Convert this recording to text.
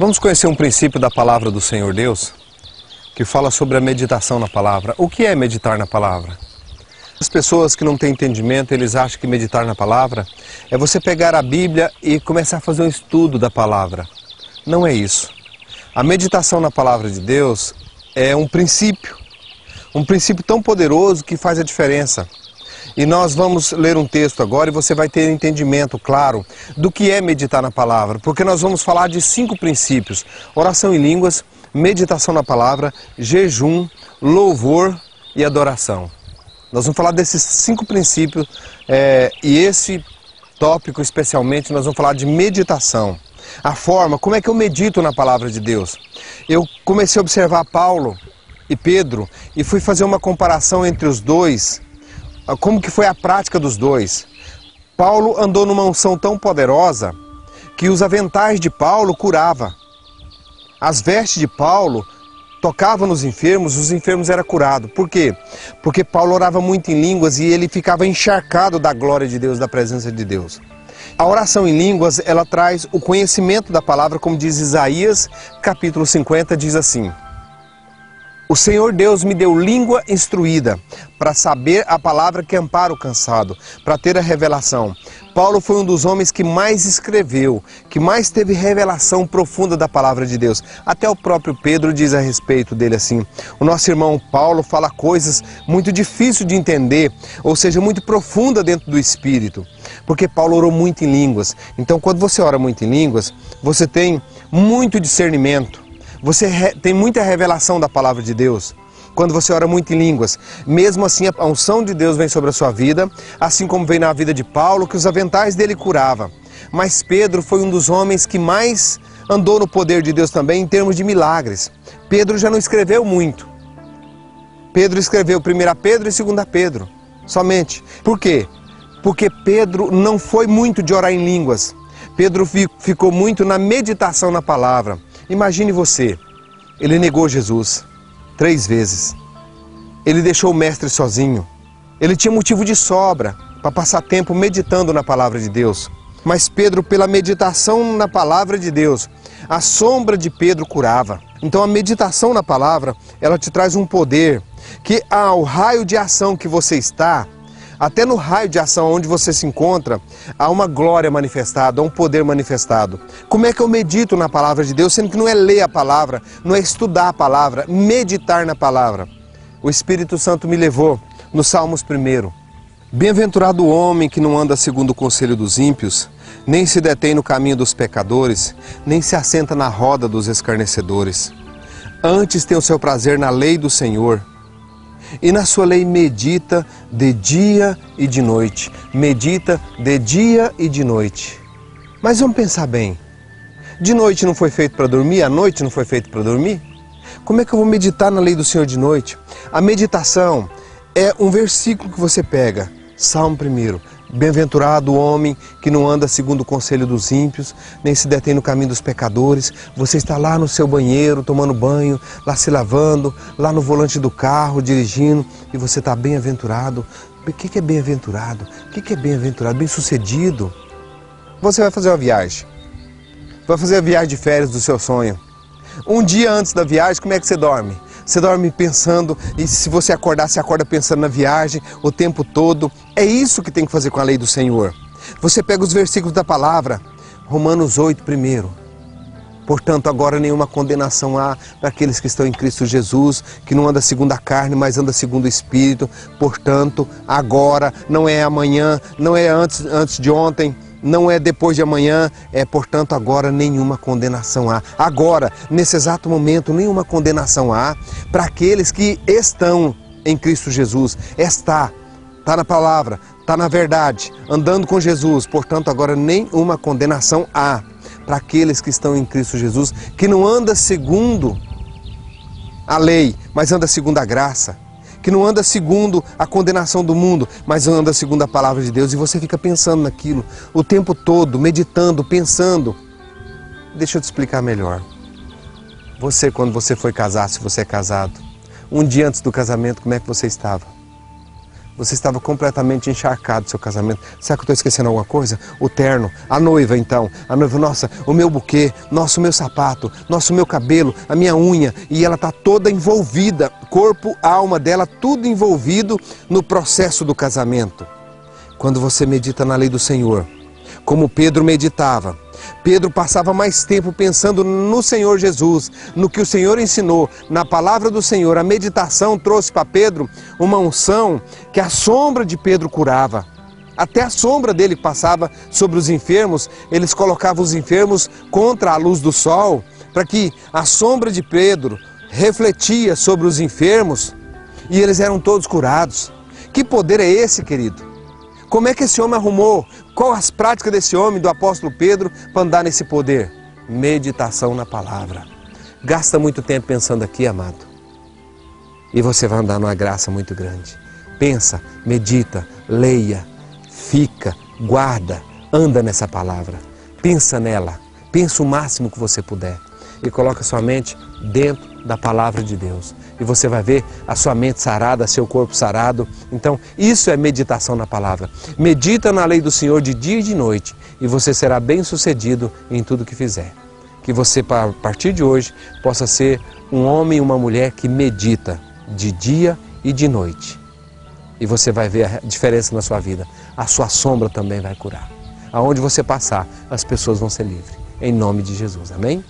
Vamos conhecer um princípio da palavra do Senhor Deus, que fala sobre a meditação na palavra. O que é meditar na palavra? As pessoas que não têm entendimento, eles acham que meditar na palavra é você pegar a Bíblia e começar a fazer um estudo da palavra. Não é isso. A meditação na palavra de Deus é um princípio tão poderoso que faz a diferença. E nós vamos ler um texto agora e você vai ter entendimento claro do que é meditar na palavra, porque nós vamos falar de 5 princípios: oração em línguas, meditação na palavra, jejum, louvor e adoração. Nós vamos falar desses 5 princípios e esse tópico especialmente nós vamos falar de meditação. A forma, como é que eu medito na palavra de Deus? Eu comecei a observar Paulo e Pedro e fui fazer uma comparação entre os dois, como que foi a prática dos dois. Paulo andou numa unção tão poderosa que os aventais de Paulo curava. As vestes de Paulo tocavam nos enfermos, os enfermos eram curados. Por quê? Porque Paulo orava muito em línguas e ele ficava encharcado da glória de Deus, da presença de Deus. A oração em línguas, ela traz o conhecimento da palavra, como diz Isaías, capítulo 50, diz assim: o Senhor Deus me deu língua instruída, para saber a palavra que ampara o cansado, para ter a revelação. Paulo foi um dos homens que mais escreveu, que mais teve revelação profunda da palavra de Deus. Até o próprio Pedro diz a respeito dele assim: o nosso irmão Paulo fala coisas muito difíceis de entender, ou seja, muito profunda dentro do Espírito, porque Paulo orou muito em línguas. Então, quando você ora muito em línguas, você tem muito discernimento. Você tem muita revelação da palavra de Deus. Quando você ora muito em línguas, mesmo assim a unção de Deus vem sobre a sua vida, assim como veio na vida de Paulo, que os aventais dele curava. Mas Pedro foi um dos homens que mais andou no poder de Deus também em termos de milagres. Pedro já não escreveu muito. Pedro escreveu 1 Pedro e 2 Pedro, somente. Por quê? Porque Pedro não foi muito de orar em línguas. Pedro ficou muito na meditação na palavra. Imagine você, ele negou Jesus 3 vezes, ele deixou o mestre sozinho, ele tinha motivo de sobra para passar tempo meditando na palavra de Deus. Mas Pedro, pela meditação na palavra de Deus, a sombra de Pedro curava. Então a meditação na palavra, ela te traz um poder que ao raio de ação que você está, até no raio de ação onde você se encontra, há uma glória manifestada, há um poder manifestado. Como é que eu medito na palavra de Deus, sendo que não é ler a palavra, não é estudar a palavra, meditar na palavra? O Espírito Santo me levou no Salmos 1. Bem-aventurado o homem que não anda segundo o conselho dos ímpios, nem se detém no caminho dos pecadores, nem se assenta na roda dos escarnecedores. Antes tem o seu prazer na lei do Senhor, e na sua lei medita de dia e de noite. Medita de dia e de noite. Mas vamos pensar bem. De noite não foi feito para dormir? A noite não foi feito para dormir? Como é que eu vou meditar na lei do Senhor de noite? A meditação é um versículo que você pega. Salmo 1. Bem-aventurado o homem que não anda segundo o conselho dos ímpios, nem se detém no caminho dos pecadores. Você está lá no seu banheiro, tomando banho, lá se lavando, lá no volante do carro, dirigindo, e você está bem-aventurado. O que é bem-aventurado? O que é bem-aventurado? Bem-sucedido. Você vai fazer uma viagem. Vai fazer a viagem de férias do seu sonho. Um dia antes da viagem, como é que você dorme? Você dorme pensando, e se você acordar, você acorda pensando na viagem o tempo todo. É isso que tem que fazer com a lei do Senhor. Você pega os versículos da palavra, Romanos 8, 1. Portanto, agora nenhuma condenação há para aqueles que estão em Cristo Jesus, que não anda segundo a carne, mas anda segundo o Espírito. Portanto, agora, não é amanhã, não é antes de ontem, não é depois de amanhã, portanto, agora nenhuma condenação há. Agora, nesse exato momento, nenhuma condenação há para aqueles que estão em Cristo Jesus. Está na palavra, está na verdade, andando com Jesus. Portanto, agora nenhuma condenação há para aqueles que estão em Cristo Jesus, que não anda segundo a lei, mas anda segundo a graça. Que não anda segundo a condenação do mundo, mas anda segundo a palavra de Deus. E você fica pensando naquilo o tempo todo, meditando, pensando. Deixa eu te explicar melhor. Você, quando você foi casar, se você é casado, um dia antes do casamento, como é que você estava? Você estava completamente encharcado do seu casamento. Será que eu estou esquecendo alguma coisa? O terno, a noiva então. A noiva, nossa, o meu buquê, nossa, o meu sapato, nossa, o meu cabelo, a minha unha. E ela está toda envolvida, corpo, alma dela, tudo envolvido no processo do casamento. Quando você medita na lei do Senhor, como Pedro meditava, Pedro passava mais tempo pensando no Senhor Jesus, no que o Senhor ensinou, na palavra do Senhor. A meditação trouxe para Pedro uma unção que a sombra de Pedro curava. Até a sombra dele passava sobre os enfermos, eles colocavam os enfermos contra a luz do sol, para que a sombra de Pedro refletia sobre os enfermos e eles eram todos curados. Que poder é esse, querido? Como é que esse homem arrumou? Qual as práticas desse homem, do apóstolo Pedro, para andar nesse poder? Meditação na palavra. Gasta muito tempo pensando aqui, amado. E você vai andar numa graça muito grande. Pensa, medita, leia, fica, guarda, anda nessa palavra. Pensa nela, pensa o máximo que você puder. E coloca sua mente dentro da palavra de Deus. E você vai ver a sua mente sarada, seu corpo sarado. Então, isso é meditação na palavra. Medita na lei do Senhor de dia e de noite. E você será bem sucedido em tudo que fizer. Que você, a partir de hoje, possa ser um homem e uma mulher que medita de dia e de noite. E você vai ver a diferença na sua vida. A sua sombra também vai curar. Aonde você passar, as pessoas vão ser livres. Em nome de Jesus. Amém?